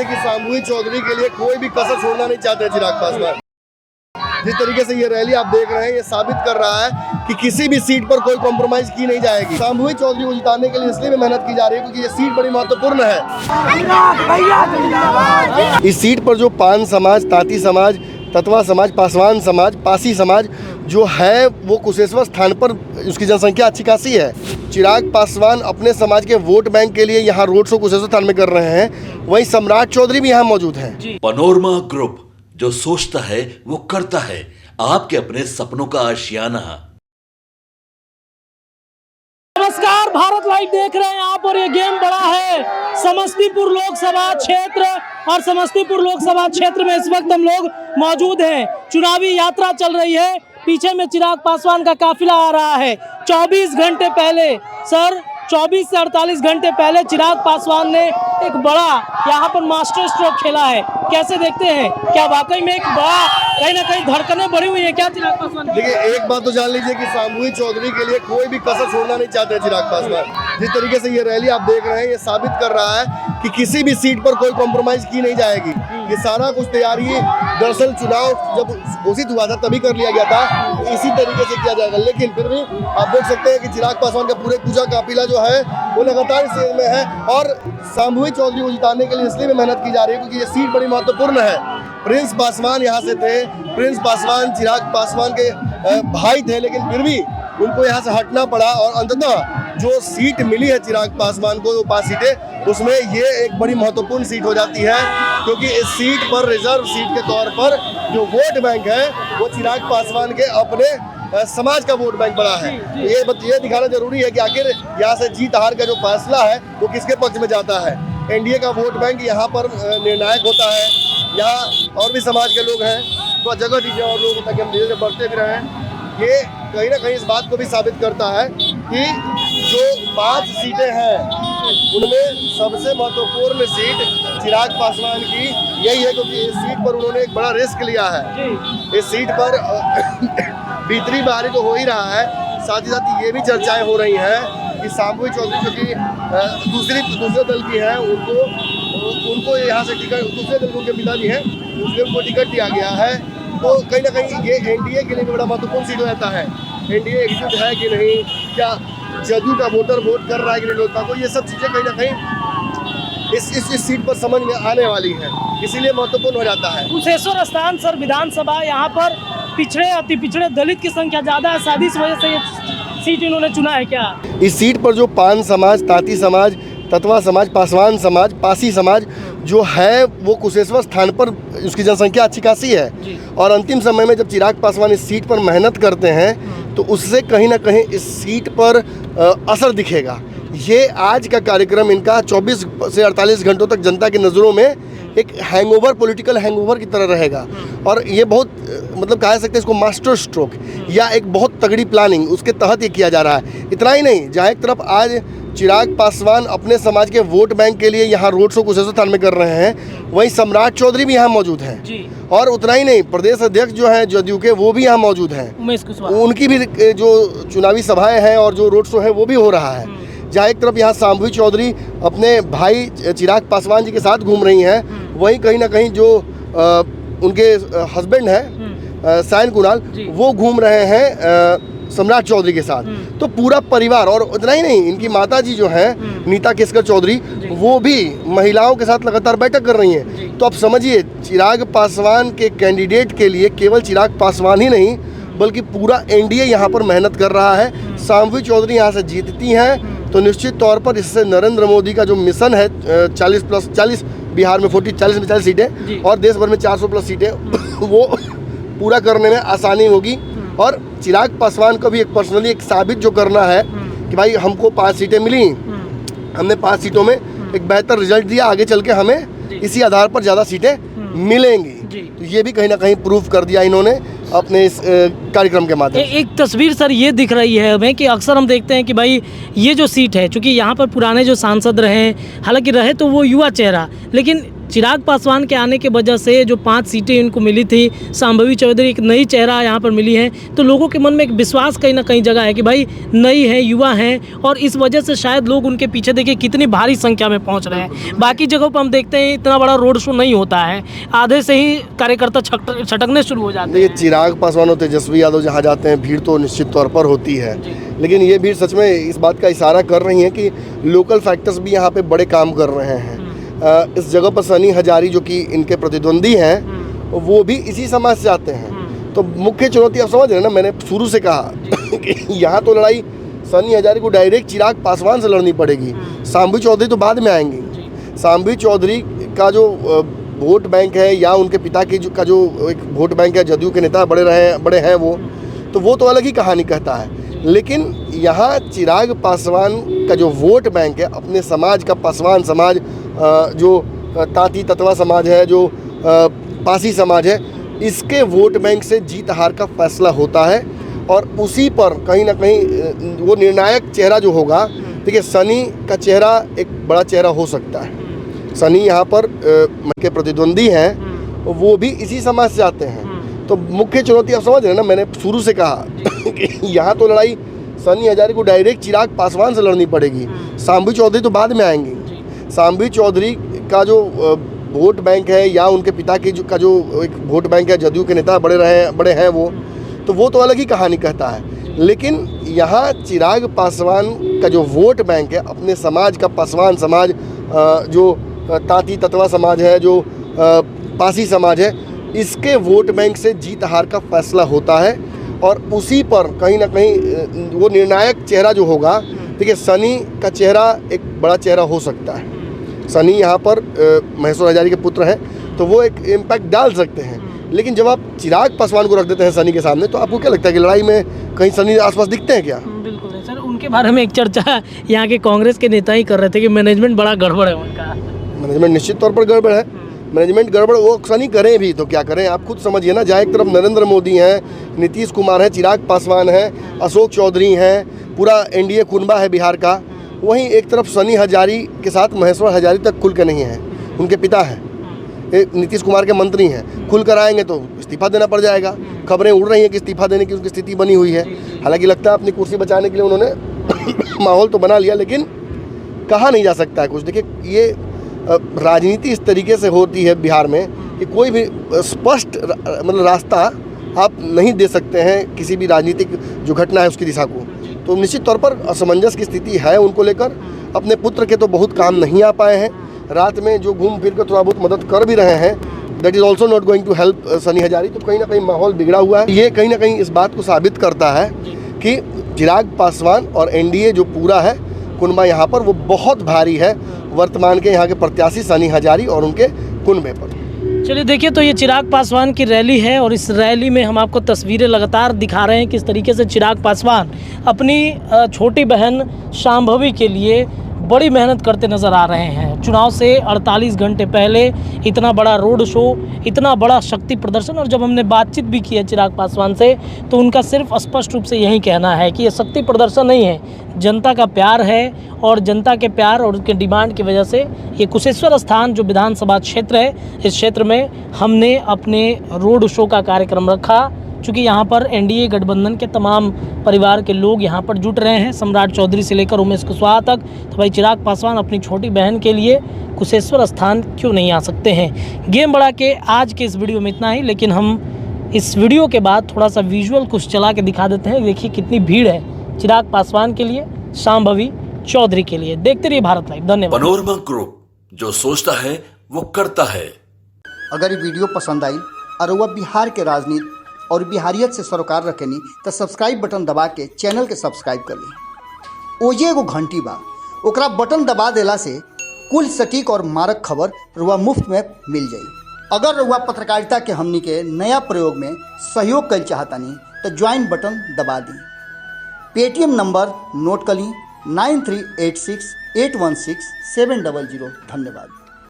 लीजिए कि शाम्भवी चौधरी के लिए कोई भी कसर छोड़ना नहीं चाहते चिराग पासवान। जिस तरीके से ये रैली आप देख रहे हैं, ये साबित कर रहा है कि किसी भी सीट पर कोई कॉम्प्रोमाइज की नहीं जाएगी। शाम्भवी चौधरी को जिताने के लिए इसलिए भी मेहनत की जा रही है क्योंकि ये सीट बड़ी महत्वपूर्ण है। इस सीट पर जो पान समाज, तांती समाज, ततवा समाज, पासवान समाज, पासी समाज जो है वो कुशेश्वर स्थान पर उसकी जनसंख्या अच्छी खासी है। चिराग पासवान अपने समाज के वोट बैंक के लिए यहाँ रोड शो कुशेश्वर स्थान में कर रहे हैं। वहीं सम्राट चौधरी भी यहाँ मौजूद हैं। पनोरमा ग्रुप, जो सोचता है वो करता है। आपके अपने सपनों का आशियाना। नमस्कार, भारत लाइव देख रहे हैं आप और ये गेम बड़ा है। समस्तीपुर लोकसभा क्षेत्र और समस्तीपुर लोकसभा क्षेत्र में इस वक्त हम लोग मौजूद हैं। चुनावी यात्रा चल रही है। पीछे में चिराग पासवान का काफिला आ रहा है। 24 घंटे पहले 24 से 48 घंटे पहले चिराग पासवान ने एक बड़ा यहाँ पर मास्टर स्ट्रोक खेला है। कैसे देखते हैं, क्या वाकई में एक बड़ा कहीं ना कहीं धड़कनें बढ़ी हुई है क्या चिराग पासवान? देखिए, एक बात तो जान लीजिए कि शाम्भवी चौधरी के लिए कोई भी कसर छोड़ना नहीं चाहते चिराग पासवान। जिस तरीके से ये रैली आप देख रहे हैं, ये साबित कर रहा है कि किसी भी सीट पर कोई कॉम्प्रोमाइज की नहीं जाएगी। ये सारा कुछ तैयारी दरअसल चुनाव जब घोषित हुआ था तभी कर लिया गया था, इसी तरीके से किया जाएगा। लेकिन फिर भी आप देख सकते हैं कि चिराग पासवान का पूरे पूजा काफिला जो है वो लगातार इस में है और शाम्भवी चौधरी को जिताने के लिए इसलिए भी मेहनत की जा रही है क्योंकि ये सीट बड़ी महत्वपूर्ण है। प्रिंस पासवान यहाँ से थे। प्रिंस पासवान चिराग पासवान के भाई थे, लेकिन फिर भी उनको यहाँ से हटना पड़ा और अंततः जो सीट मिली है चिराग पासवान को, वो 5 सीटें, उसमें ये एक बड़ी महत्वपूर्ण सीट हो जाती है क्योंकि इस सीट पर रिजर्व सीट के तौर पर जो वोट बैंक है वो चिराग पासवान के अपने समाज का वोट बैंक बड़ा है। ये दिखाना जरूरी है कि आखिर यहाँ से जीत हार का जो फैसला है वो किसके पक्ष में जाता है। एनडीए का वोट बैंक यहाँ पर निर्णायक होता है। यहाँ और भी समाज के लोग हैं तो जगह दीजिए और लोगों ताकि हम धीरे धीरे बढ़ते भी रहें। ये कहीं ना कहीं इस बात को भी साबित करता है कि जो 5 सीटें हैं उनमें सबसे महत्वपूर्ण सीट चिराग पासवान की यही है क्योंकि इस सीट पर उन्होंने एक बड़ा रिस्क लिया है। इस सीट पर भीतरी बाहरी तो हो ही रहा है, साथ ही साथ ये भी चर्चाएं हो रही हैं कि शाम्भवी चौधरी जो कि दूसरे दल की हैं उनको यहाँ से टिकट, दूसरे दल के पिताजी हैं उसलिए उनको टिकट दिया गया है। तो कहीं ना कहीं ये एनडीए के लिए भी बड़ा महत्वपूर्ण सीट रहता है। एनडीए एकजुट है कि नहीं, क्या जदयू का वोटर वोट कर रहा है कि नहीं लोकसभा को, ये सब चीज़ें कहीं ना कहीं इस सीट पर समझ में आने वाली है, इसीलिए महत्वपूर्ण हो जाता है। कुशेश्वर स्थान सर विधानसभा, यहाँ पर पिछड़े अति पिछड़े दलित की संख्या ज़्यादा है, शायद इस वजह से ये सीट इन्होंने चुना है क्या? इस सीट पर जो पान समाज, तांती समाज, ततवा समाज, पासवान समाज, पासी समाज जो है वो कुशेश्वर स्थान पर उसकी जनसंख्या अच्छी खासी है और अंतिम समय में जब चिराग पासवान इस सीट पर मेहनत करते हैं तो उससे कहीं ना कहीं इस सीट पर असर दिखेगा। ये आज का कार्यक्रम इनका 24 से 48 घंटों तक जनता की नज़रों में एक हैंगओवर, पॉलिटिकल हैंगओवर की तरह रहेगा और ये बहुत मतलब कह सकते हैं इसको मास्टर स्ट्रोक या एक बहुत तगड़ी प्लानिंग उसके तहत ये किया जा रहा है। इतना ही नहीं, जहाँ एक तरफ आज चिराग पासवान अपने समाज के वोट बैंक के लिए यहाँ रोड शो कुशेश्वर स्थान में कर रहे हैं, वहीं सम्राट चौधरी भी यहाँ मौजूद हैं और उतना ही नहीं, प्रदेश अध्यक्ष जो हैं जदयू के वो भी यहाँ मौजूद हैं। उनकी भी जो चुनावी सभाएं हैं और जो रोड शो है वो भी हो रहा है। जहाँ एक तरफ यहाँ शाम्भवी चौधरी अपने भाई चिराग पासवान जी के साथ घूम रही हैं, वहीं कहीं ना कहीं जो उनके हस्बैंड हैं सायन कुणाल, वो घूम रहे हैं सम्राट चौधरी के साथ। तो पूरा परिवार और उतना ही नहीं, इनकी माता जी जो हैं नीता केसकर चौधरी, वो भी महिलाओं के साथ लगातार बैठक कर रही हैं। तो आप समझिए चिराग पासवान के कैंडिडेट के लिए केवल चिराग पासवान ही नहीं बल्कि पूरा एनडीए यहाँ पर मेहनत कर रहा है। शाम्भवी चौधरी यहाँ से जीतती हैं तो निश्चित तौर पर इससे नरेंद्र मोदी का जो मिशन है 40+40, बिहार में 40 सीटें और देश भर में 400+ सीटें वो पूरा करने में आसानी होगी। और चिराग पासवान को भी एक पर्सनली एक साबित जो करना है कि भाई हमको 5 सीटें मिली, हमने 5 सीटों में एक बेहतर रिजल्ट दिया, आगे चल के हमें इसी आधार पर ज़्यादा सीटें मिलेंगी। तो ये भी कहीं ना कहीं प्रूफ कर दिया इन्होंने अपने इस कार्यक्रम के माध्यम से। एक तस्वीर सर ये दिख रही है हमें कि अक्सर हम देखते हैं कि भाई ये जो सीट है, चूँकि यहाँ पर पुराने जो सांसद रहे, हालांकि रहे तो वो युवा चेहरा, लेकिन चिराग पासवान के आने के वजह से जो 5 सीटें इनको मिली थी, शांभवी चौधरी एक नई चेहरा यहाँ पर मिली है, तो लोगों के मन में एक विश्वास कहीं ना कहीं जगह है कि भाई नई है, युवा हैं, और इस वजह से शायद लोग उनके पीछे देखिए कितनी भारी संख्या में पहुँच रहे हैं। बाकी जगहों पर हम देखते हैं इतना बड़ा रोड शो नहीं होता है, आधे से ही कार्यकर्ता छटकने शुरू हो जाते हैं। ये चिराग पासवान और तेजस्वी यादव जहाँ जाते हैं भीड़ तो निश्चित तौर पर होती है, लेकिन ये भीड़ सच में इस बात का इशारा कर रही है कि लोकल फैक्टर्स भी यहाँ पे बड़े काम कर रहे हैं। इस जगह पर सनी हजारी जो कि इनके प्रतिद्वंदी हैं, वो भी इसी समाज से आते हैं। तो मुख्य चुनौती आप समझ रहे हैं ना, मैंने शुरू से कहा कि यहाँ तो लड़ाई सनी हजारी को डायरेक्ट चिराग पासवान से लड़नी पड़ेगी। शांभवी चौधरी तो बाद में आएंगी। शांभवी चौधरी का जो वोट बैंक है या उनके पिता की का जो एक वोट बैंक है, जदयू के नेता बड़े हैं वो तो अलग ही कहानी कहता है। लेकिन यहाँ चिराग पासवान का जो वोट बैंक है, अपने समाज का पासवान समाज, जो तांती ततवा समाज है, जो पासी समाज है, इसके वोट बैंक से जीत हार का फैसला होता है। और उसी पर कहीं ना कहीं वो निर्णायक चेहरा जो होगा, देखिए सनी का चेहरा एक बड़ा चेहरा हो सकता है। सनी यहाँ पर के प्रतिद्वंदी हैं, वो भी इसी समाज से आते हैं। तो मुख्य चुनौती आप समझ रहे हैं ना, मैंने शुरू से कहा कि यहाँ तो लड़ाई सनी हजारी को डायरेक्ट चिराग पासवान से लड़नी पड़ेगी। शांभवी चौधरी तो बाद में आएंगी। शांभवी चौधरी का जो वोट बैंक है या उनके पिता की का जो एक वोट बैंक है, जदयू के नेता बड़े हैं वो तो अलग ही कहानी कहता है। लेकिन यहाँ चिराग पासवान का जो वोट बैंक है, अपने समाज का पासवान समाज, जो तांती ततवा समाज है, जो पासी समाज है, इसके वोट बैंक से जीत हार का फैसला होता है। और उसी पर कहीं ना कहीं वो निर्णायक चेहरा जो होगा, देखिए सनी का चेहरा एक बड़ा चेहरा हो सकता है। सनी यहाँ पर महेश्वर हजारी के पुत्र हैं, तो वो एक इम्पैक्ट डाल सकते हैं। लेकिन जब आप चिराग पासवान को रख देते हैं सनी के सामने, तो आपको क्या लगता है कि लड़ाई में कहीं सनी आसपास दिखते हैं क्या? बिल्कुल नहीं सर, उनके बारे में एक चर्चा यहाँ के कांग्रेस के नेता ही कर रहे थे कि मैनेजमेंट बड़ा गड़बड़ है उनका। मैनेजमेंट निश्चित तौर पर गड़बड़ है। मैनेजमेंट गड़बड़ वो सनी करें भी तो क्या करें, आप खुद समझिए ना। जहाँ एक तरफ नरेंद्र मोदी हैं, नीतीश कुमार हैं, चिराग पासवान हैं, अशोक चौधरी हैं, पूरा एनडीए कुनबा है बिहार का, वहीं एक तरफ सनी हजारी के साथ महेश्वर हजारी तक खुल के नहीं है। उनके पिता हैं, नीतीश कुमार के मंत्री हैं, खुल कर आएंगे तो इस्तीफा देना पड़ जाएगा। खबरें उड़ रही हैं कि इस्तीफा देने की उनकी स्थिति बनी हुई है। हालांकि लगता है अपनी कुर्सी बचाने के लिए उन्होंने माहौल तो बना लिया, लेकिन कहा नहीं जा सकता है कुछ। देखिए ये राजनीति इस तरीके से होती है बिहार में कि कोई भी स्पष्ट मतलब रास्ता आप नहीं दे सकते हैं किसी भी राजनीतिक जो घटना है उसकी दिशा को। तो निश्चित तौर पर असमंजस की स्थिति है उनको लेकर। अपने पुत्र के तो बहुत काम नहीं आ पाए हैं, रात में जो घूम फिर कर थोड़ा बहुत मदद कर भी रहे हैं, that is also not going to help Sunny Hazari. तो कहीं ना कहीं माहौल बिगड़ा हुआ है। ये कहीं ना कहीं इस बात को साबित करता है कि चिराग पासवान और एनडीए जो पूरा है कुनबा यहाँ पर, वो बहुत भारी है वर्तमान के यहाँ के प्रत्याशी सनी हजारी और उनके कुनबे पर। चलिए देखिए, तो ये चिराग पासवान की रैली है और इस रैली में हम आपको तस्वीरें लगातार दिखा रहे हैं किस तरीके से चिराग पासवान अपनी छोटी बहन शांभवी के लिए बड़ी मेहनत करते नज़र आ रहे हैं। चुनाव से 48 घंटे पहले इतना बड़ा रोड शो, इतना बड़ा शक्ति प्रदर्शन। और जब हमने बातचीत भी की है चिराग पासवान से, तो उनका सिर्फ स्पष्ट रूप से यही कहना है कि ये शक्ति प्रदर्शन नहीं है, जनता का प्यार है। और जनता के प्यार और उनके डिमांड की वजह से ये कुशेश्वर स्थान जो विधानसभा क्षेत्र है, इस क्षेत्र में हमने अपने रोड शो का कार्यक्रम रखा। चूँकि यहाँ पर एनडीए गठबंधन के तमाम परिवार के लोग यहाँ पर जुट रहे हैं, सम्राट चौधरी से लेकर उमेश कुशवाहा तक। तो भाई चिराग पासवान अपनी छोटी बहन के लिए कुशेश्वर स्थान क्यों नहीं आ सकते हैं। गेम बढ़ा के आज के इस वीडियो में इतना ही, लेकिन हम इस वीडियो के बाद थोड़ा सा विजुअल कुछ चला के दिखा देते हैं। देखिए कितनी भीड़ है चिराग पासवान के लिए, शांभवी चौधरी के लिए। देखते रहिए भारत लाइव। धन्यवाद। पनोरमा ग्रुप, जो सोचता है वो करता है। अगर ये वीडियो पसंद आई और वह बिहार के राजनीति और बिहारियत से सरोकार रखेनी तो सब्सक्राइब बटन दबा के चैनल के सब्सक्राइब कर ली। ओजे एगो घंटी बा, ओकरा बटन दबा देला से कुल सटीक और मारक खबर रुआ मुफ्त में मिल जाई। अगर रुआ पत्रकारिता के हमनी के नया प्रयोग में सहयोग कर चाहतानी तो ज्वाइन बटन दबा दी। पेटीएम नंबर नोट कर ली 9386816700। धन्यवाद।